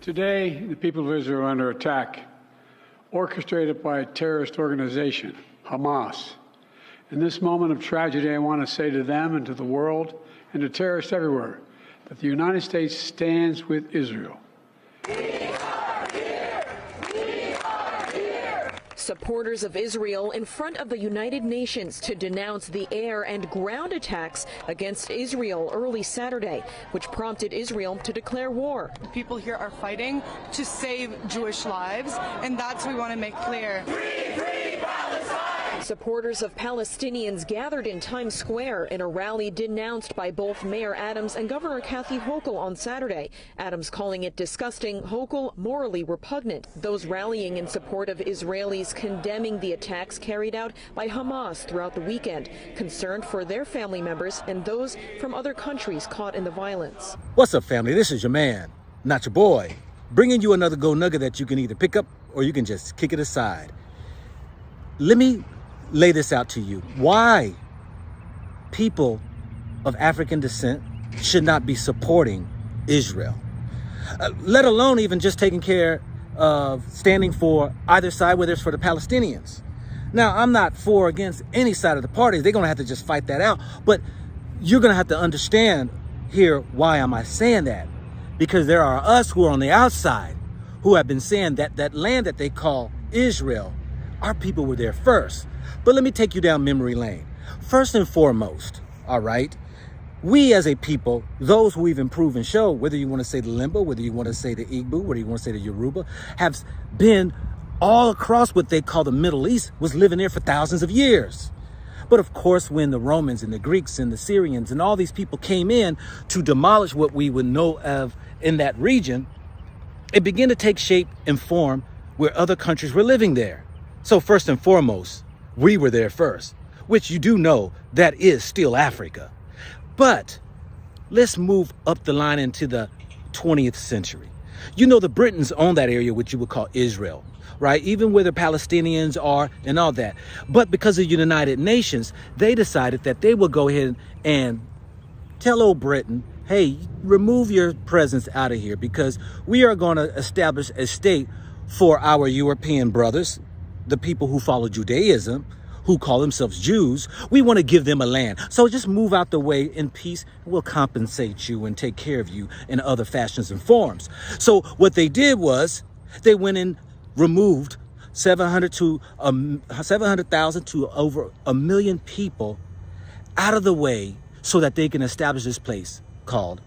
Today, the people of Israel are under attack, orchestrated by a terrorist organization, Hamas. In this moment of tragedy, I want to say to them and to the world and to terrorists everywhere that the United States stands with Israel. Supporters of Israel in front of the United Nations to denounce the air and ground attacks against Israel early Saturday, which prompted Israel to declare war. People here are fighting to save Jewish lives, and that's what we want to make clear. Free, free Palestine! Supporters of Palestinians gathered in Times Square in a rally denounced by both Mayor Adams and Governor Kathy Hochul on Saturday. Adams calling it disgusting, Hochul morally repugnant. Those rallying in support of Israelis condemning the attacks carried out by Hamas throughout the weekend, concerned for their family members and those from other countries caught in the violence. What's up, family? This is your man, not your boy, bringing you another Go Nugget that you can either pick up or you can just kick it aside. Let me lay this out to you. Why people of African descent should not be supporting Israel, let alone even just taking care of standing for either side, whether it's for the Palestinians. Now, I'm not for or against any side of the party. They're going to have to just fight that out. But you're going to have to understand here, why am I saying that? Because there are us who are on the outside who have been saying that that land that they call Israel, our people were there first. But let me take you down memory lane. First and foremost, all right, we as a people, those who we've improved and show, whether you want to say the Limba, whether you want to say the Igbo, whether you want to say the Yoruba, have been all across what they call the Middle East, was living there for thousands of years. But of course, when the Romans and the Greeks and the Syrians and all these people came in to demolish what we would know of in that region, it began to take shape and form where other countries were living there. So first and foremost, we were there first, which you do know that is still Africa. But let's move up the line into the 20th century. You know, the Britons own that area, which you would call Israel, right? Even where the Palestinians are and all that. But because of the United Nations, they decided that they would go ahead and tell old Britain, hey, remove your presence out of here, because we are going to establish a state for our European brothers, the people who follow Judaism, who call themselves Jews. We want to give them a land. So just move out the way in peace. We'll compensate you and take care of you in other fashions and forms. So what they did was they went and removed 700,000 to over 1 million people out of the way so that they can establish this place called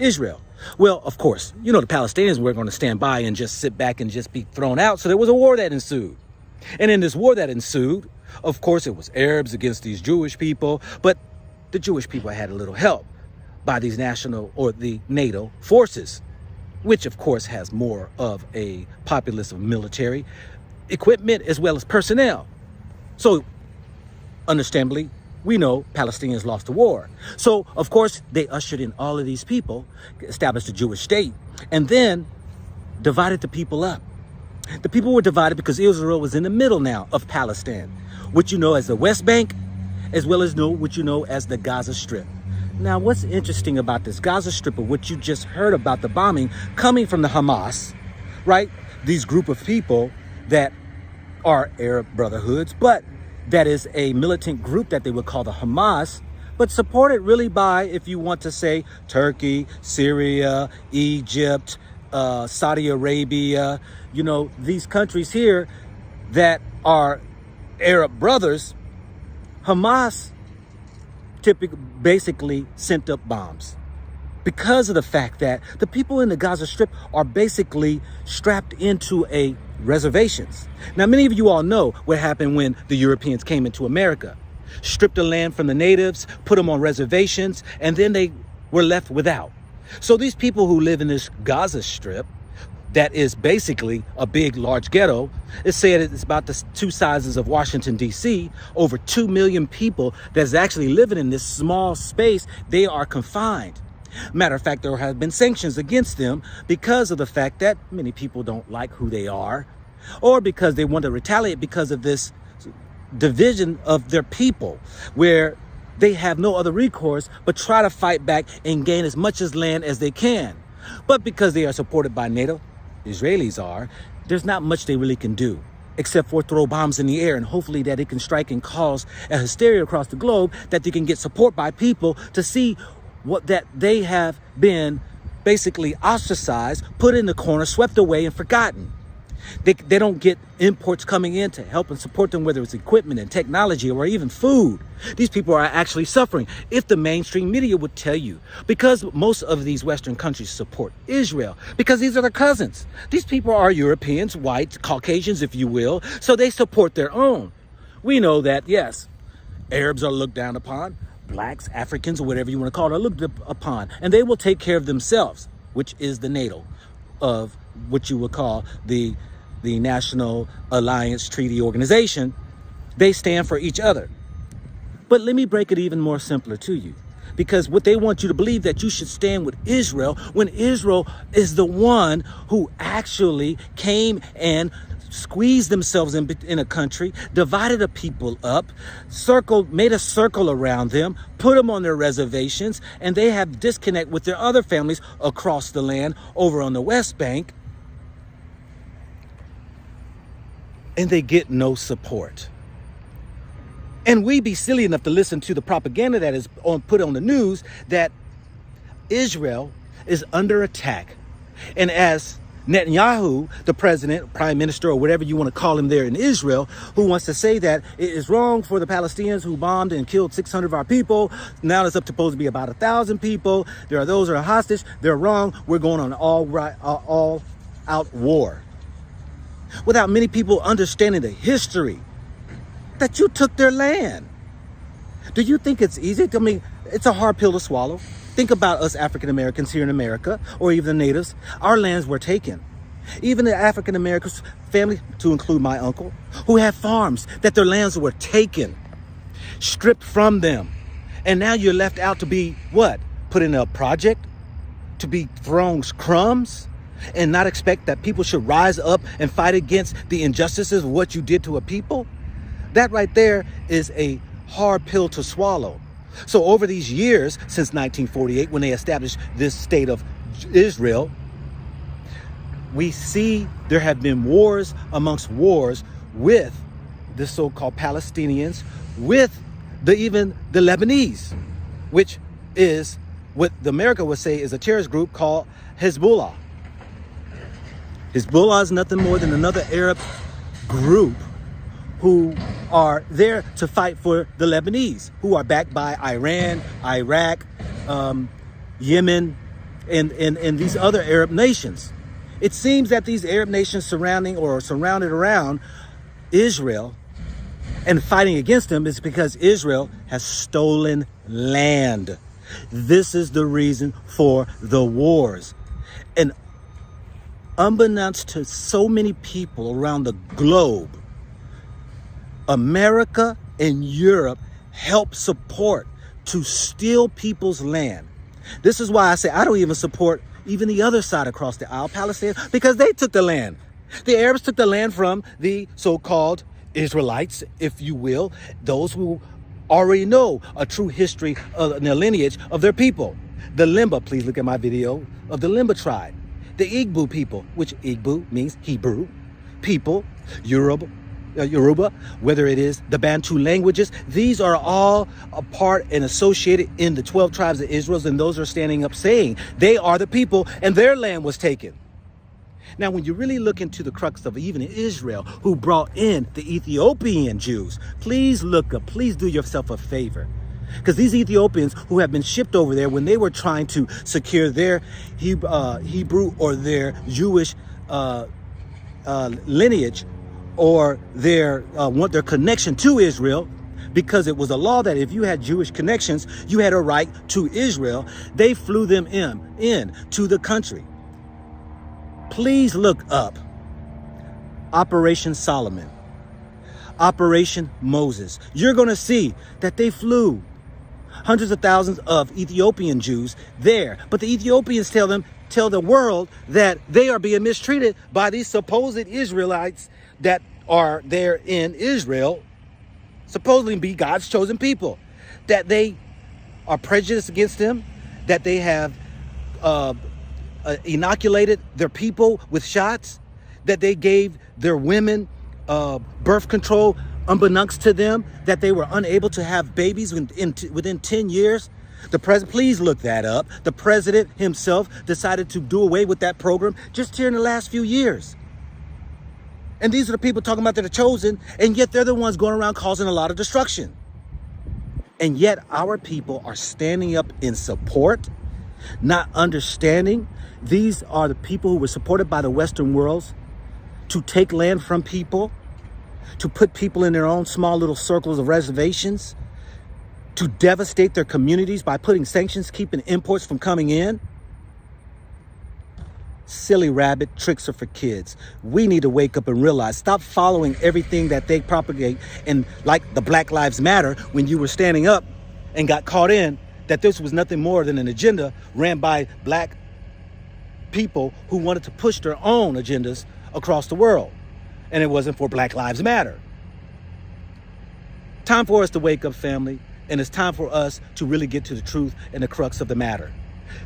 Israel. Well, of course, you know, the Palestinians were going to stand by and just sit back and just be thrown out. So there was a war that ensued. And in this war that ensued, of course, it was Arabs against these Jewish people. But the Jewish people had a little help by these national or the NATO forces, which, of course, has more of a populace of military equipment as well as personnel. So, understandably, we know Palestinians lost the war. So, of course, they ushered in all of these people, established a Jewish state, and then divided the people up. The people were divided because Israel was in the middle now of Palestine, what you know as the West Bank, as well as what you know as the Gaza Strip. Now, what's interesting about this Gaza Strip, or what you just heard about the bombing coming from the Hamas, right? These group of people that are Arab Brotherhoods, but that is a militant group that they would call the Hamas, but supported really by, if you want to say, Turkey, Syria, Egypt, Saudi Arabia, you know, these countries here that are Arab brothers. Hamas basically sent up bombs because of the fact that the people in the Gaza Strip are basically strapped into a reservations. Now, many of you all know what happened when the Europeans came into America, stripped the land from the natives, put them on reservations, and then they were left without. So these people who live in this Gaza Strip, that is basically a big, large ghetto, it's said it's about the two sizes of Washington, D.C., over 2 million people that's actually living in this small space. They are confined. Matter of fact, there have been sanctions against them because of the fact that many people don't like who they are, or because they want to retaliate because of this division of their people, where they have no other recourse but try to fight back and gain as much as land as they can. But because they are supported by NATO, Israelis are, there's not much they really can do, except for throw bombs in the air and hopefully that it can strike and cause a hysteria across the globe, that they can get support by people to see what that they have been basically ostracized, put in the corner, swept away, and forgotten. They don't get imports coming in to help and support them, whether it's equipment and technology or even food. These people are actually suffering. If the mainstream media would tell you, because most of these Western countries support Israel, because these are their cousins. These people are Europeans, white, Caucasians, if you will, so they support their own. We know that, yes, Arabs are looked down upon, blacks, Africans, or whatever you want to call it, are looked upon, and they will take care of themselves, which is the NATO of what you would call the National Alliance Treaty Organization. They stand for each other. But let me break it even more simpler to you, because what they want you to believe, that you should stand with Israel, when Israel is the one who actually came and squeezed themselves in a country, divided a people up, made a circle around them, put them on their reservations, and they have disconnect with their other families across the land over on the West Bank. And they get no support. And we be silly enough to listen to the propaganda that is put on the news, that Israel is under attack. And as Netanyahu, the president, prime minister, or whatever you want to call him there in Israel, who wants to say that it is wrong for the Palestinians who bombed and killed 600 of our people. Now it's supposed to be about 1,000 people. There are those who are hostage. They're wrong. We're going on an all-out war, without many people understanding the history that you took their land. Do you think it's easy? I mean, it's a hard pill to swallow. Think about us African Americans here in America, or even the natives. Our lands were taken. Even the African Americans, family, to include my uncle, who had farms, that their lands were taken, stripped from them. And now you're left out to be what? Put in a project? To be thrown crumbs? And not expect that people should rise up and fight against the injustices of what you did to a people? That right there is a hard pill to swallow. So over these years, since 1948, when they established this state of Israel, we see there have been wars amongst wars with the so-called Palestinians, with even the Lebanese, which is what America would say is a terrorist group called Hezbollah. Hezbollah is nothing more than another Arab group who are there to fight for the Lebanese, who are backed by Iran, Iraq, Yemen, and these other Arab nations. It seems that these Arab nations surrounded around Israel and fighting against them is because Israel has stolen land. This is the reason for the wars. And unbeknownst to so many people around the globe, America and Europe help support to steal people's land. This is why I say I don't even support even the other side across the aisle, Palestine, because they took the land. The Arabs took the land from the so-called Israelites, if you will, those who already know a true history and the lineage of their people. The Limba, please look at my video, of the Limba tribe. The Igbo people, which Igbo means Hebrew people, Yoruba, whether it is the Bantu languages, these are all a part and associated in the 12 tribes of Israel, and those are standing up saying they are the people and their land was taken. Now, when you really look into the crux of even Israel, who brought in the Ethiopian Jews, please look up, please do yourself a favor. Because these Ethiopians who have been shipped over there, when they were trying to secure their Hebrew or their Jewish lineage, or their connection to Israel, because it was a law that if you had Jewish connections, you had a right to Israel, they flew them in to the country. Please look up Operation Solomon, Operation Moses. You're going to see that they flew hundreds of thousands of Ethiopian Jews there. But the Ethiopians tell the world that they are being mistreated by these supposed Israelites that are there in Israel, supposedly be God's chosen people, that they are prejudiced against them, that they have inoculated their people with shots, that they gave their women birth control unbeknownst to them, that they were unable to have babies within 10 years. The president, please look that up. The president himself decided to do away with that program just here in the last few years. And these are the people talking about that are chosen, and yet they're the ones going around causing a lot of destruction. And yet our people are standing up in support, not understanding these are the people who were supported by the Western worlds to take land from people, to put people in their own small little circles of reservations, to devastate their communities by putting sanctions, keeping imports from coming in. Silly rabbit, tricks are for kids. We need to wake up and realize, stop following everything that they propagate. And like the Black Lives Matter, when you were standing up and got caught in, that this was nothing more than an agenda ran by black people who wanted to push their own agendas across the world. And it wasn't for Black Lives Matter. Time for us to wake up, family. And it's time for us to really get to the truth and the crux of the matter.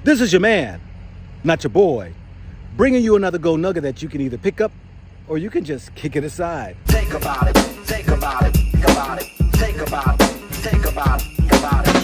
This is your man, not your boy, bringing you another gold nugget that you can either pick up or you can just kick it aside. Think about it, think about it, think about it, think about it, think about it, think about it.